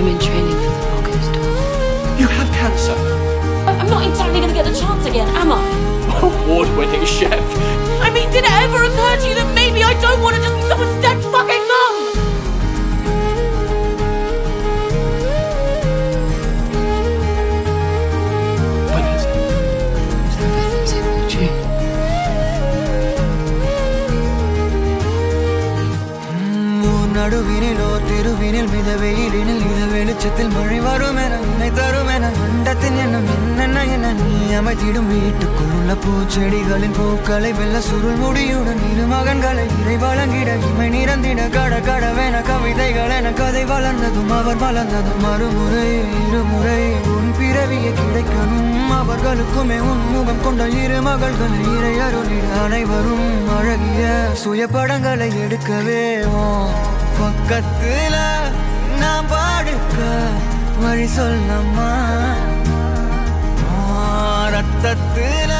I'm in training for the Bocuse d'Or. You have cancer. I'm not entirely going to get the chance again, am I? Award-winning chef. I mean, did it ever occur to you that maybe I don't want to just be someone's dead fucking mum? When is it? It's the 5th and 6th of June. நடுவினிலோ திருவினில் மித வெயிலினில் இத வெளிச்சத்தில் மழை வருமென உன்னை தருமென அண்டத்தின் எண்ணம் என்னென்ன என நீ அமைத்திடும் வீட்டுக்குள் உள்ள பூச்செடிகளின் பூக்களை வெல்ல சுருள் முடியுடன் இரு மகன்களை இறை வழங்கிட இமை நிறந்திட கட கடவென கவிதைகள் என கதை வளர்ந்ததும் அவர் வளர்ந்ததும் மறுமுறை இருமுறை உன் பிறவியை கிடைக்கணும் அவர்களுக்குமே உன்முகம் கொண்ட இரு மகள்களை இறை அருளிட அனைவரும் அழகிய சுய படங்களை எடுக்கவே பக்கத்துல நான் பாடுக்க வழி சொல்லம்மா ரத்தத்துல